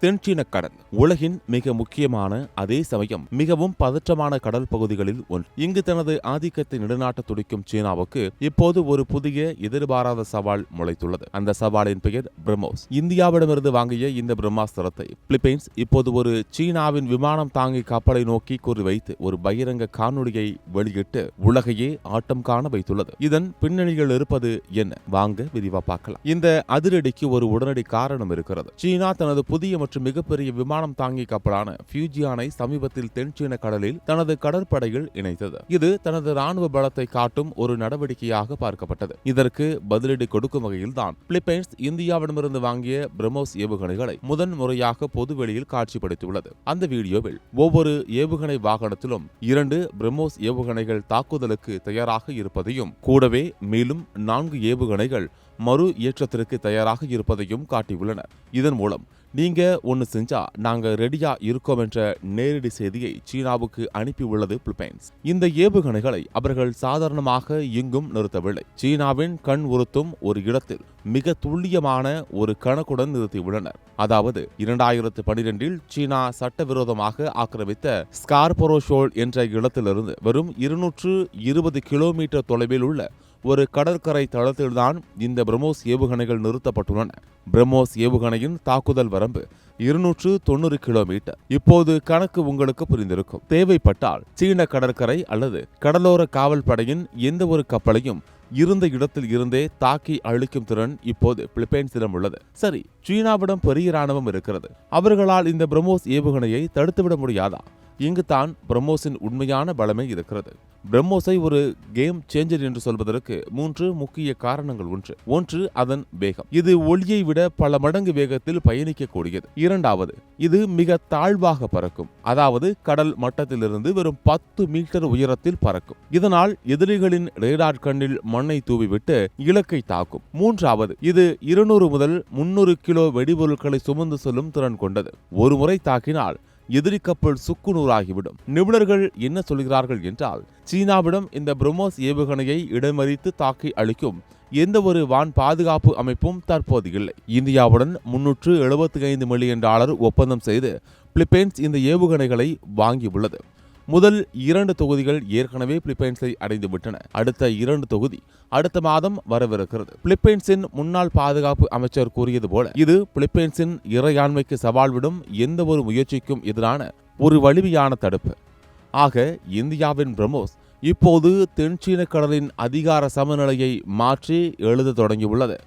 தென்சீன கடல் உலகின் மிக முக்கியமான அதே சமயம் மிகவும் பதற்றமான கடல் பகுதிகளில் ஒன்று. இங்கு தனது ஆதிக்கத்தை நிலைநாட்ட துடிக்கும் சீனாவுக்கு இப்போது ஒரு புதிய எதிர்பாராத சவால் முளைத்துள்ளது. அந்த சவாலின் பெயர் பிரம்மோஸ். இந்தியாவிடமிருந்து வாங்கிய இந்த பிரம்மாஸ்திரத்தை பிலிப்பைன்ஸ் இப்போது ஒரு சீனாவின் விமானம் தாங்கி கப்பலை நோக்கி குறிவைத்து ஒரு பகிரங்க காணொளியை வெளியிட்டு உலகையே ஆட்டம் காண வைத்துள்ளது. இதன் பின்னணியில் இருப்பது என்ன? வாங்க விரிவா பார்க்கலாம். இந்த அதிரடிக்கு ஒரு உடனடி காரணம் இருக்கிறது. சீனா தனது புதிய மற்றும் மிகப்பெரிய விமானம் தாங்கி கப்பலான ஃபியூஜியானை சமீபத்தில் தென்சீன கடலில் தனது கடற்படையில் இணைத்தது. இது தனது ராணுவ பலத்தை காட்டும் ஒரு நடவடிக்கையாக பார்க்கப்பட்டது. இதற்கு பதிலடி கொடுக்கும் வகையில்தான் பிலிப்பைன்ஸ் இந்தியாவிடமிருந்து வாங்கிய பிரம்மோஸ் ஏவுகணைகளை முதன் முறையாக பொதுவெளியில் காட்சிப்படுத்தியுள்ளது. அந்த வீடியோவில் ஒவ்வொரு ஏவுகணை வாகனத்திலும் 2 பிரம்மோஸ் ஏவுகணைகள் தாக்குதலுக்கு தயாராக இருப்பதையும் கூடவே மேலும் 4 ஏவுகணைகள் மறு ஏற்றத்திற்கு தயாராக இருப்பதையும் காட்டியுள்ளனர். இதன் மூலம் நீங்க ஒன்னு செஞ்சா நாங்க ரெடியா இருக்கோம் என்ற நேரடி செய்தியை சீனாவுக்கு அனுப்பியுள்ளது பிலிப்பைன்ஸ். இந்த ஏவுகணைகளை அவர்கள் சாதாரணமாக எங்கும் நிறுத்தவில்லை. சீனாவின் கண் உறுத்தும் ஒரு இடத்தில் மிக துல்லியமான ஒரு கணக்குடன் நிறுத்தியுள்ளனர். அதாவது 2012 சீனா சட்டவிரோதமாக ஆக்கிரமித்த ஸ்கார்பரோ ஷோல் என்ற இடத்திலிருந்து வெறும் 220 கிலோமீட்டர் தொலைவில் உள்ள ஒரு கடற்கரை தளத்தில்தான் இந்த பிரம்மோஸ் ஏவுகணைகள் நிறுத்தப்பட்டுள்ளன. பிரம்மோஸ் ஏவுகணையின் தாக்குதல் வரம்பு 290 கிலோமீட்டர். இப்போது கணக்கு உங்களுக்கு புரிந்திருக்கும். தேவைப்பட்டால் சீன கடற்கரை அல்லது கடலோர காவல் படையின் எந்த ஒரு கப்பலையும் இருந்த இடத்தில் இருந்தே தாக்கி அழிக்கும் திறன் இப்போது பிலிப்பைன்ஸிடம் உள்ளது. சரி, சீனாவிடம் பெரிய ராணுவம் இருக்கிறது. அவர்களால் இந்த பிரம்மோஸ் ஏவுகணையை தடுத்துவிட முடியாதா? இங்குதான் பிரம்மோஸின் உண்மையான பலமே இருக்கிறது. பிரம்மோஸை ஒரு கேம் சேஞ்சர் என்று சொல்வதற்கு 3 முக்கிய காரணங்கள் உண்டு. ஒன்று, அதன் வேகம். இது ஒளியை விட பல மடங்கு வேகத்தில் பயணிக்கக்கூடியது. இரண்டாவது, இது மிக தாழ்வாக பறக்கும். அதாவது கடல் மட்டத்திலிருந்து வெறும் 10 மீட்டர் உயரத்தில் பறக்கும். இதனால் எதிரிகளின் ரேடார் கண்ணில் மண்ணை தூவிவிட்டு இலக்கை தாக்கும். மூன்றாவது, இது 200 முதல் 300 கிலோ வெடிபொருட்களை சுமந்து செல்லும் திறன் கொண்டது. ஒரு முறை தாக்கினால் எதிரி கப்பல் சுக்குநூறாகிவிடும். நிபுணர்கள் என்ன சொல்கிறார்கள் என்றால், சீனாவிடம் இந்த பிரம்மோஸ் ஏவுகணையை இடமறித்து தாக்கி அளிக்கும் எந்த ஒரு வான் பாதுகாப்பு அமைப்பும் தற்போது இல்லை. இந்தியாவுடன் $375 மில்லியன் ஒப்பந்தம் செய்து பிலிப்பைன்ஸ் இந்த ஏவுகணைகளை வாங்கியுள்ளது. முதல் 2 தொகுதிகள் ஏற்கனவே பிலிப்பைன்ஸை அடைந்துவிட்டன. அடுத்த 2 தொகுதி அடுத்த மாதம் வரவிருக்கிறது. பிலிப்பைன்ஸின் முன்னாள் பாதுகாப்பு அமைச்சர் கூறியது போல, இது பிலிப்பைன்ஸின் இறையாண்மைக்கு சவால் விடும் எந்த ஒரு முயற்சிக்கும் எதிரான ஒரு வலிமையான தடுப்பு. ஆக இந்தியாவின் பிரம்மோஸ் இப்போது தென்சீன கடலின் அதிகார சமநிலையை மாற்றி எழுத தொடங்கியுள்ளது.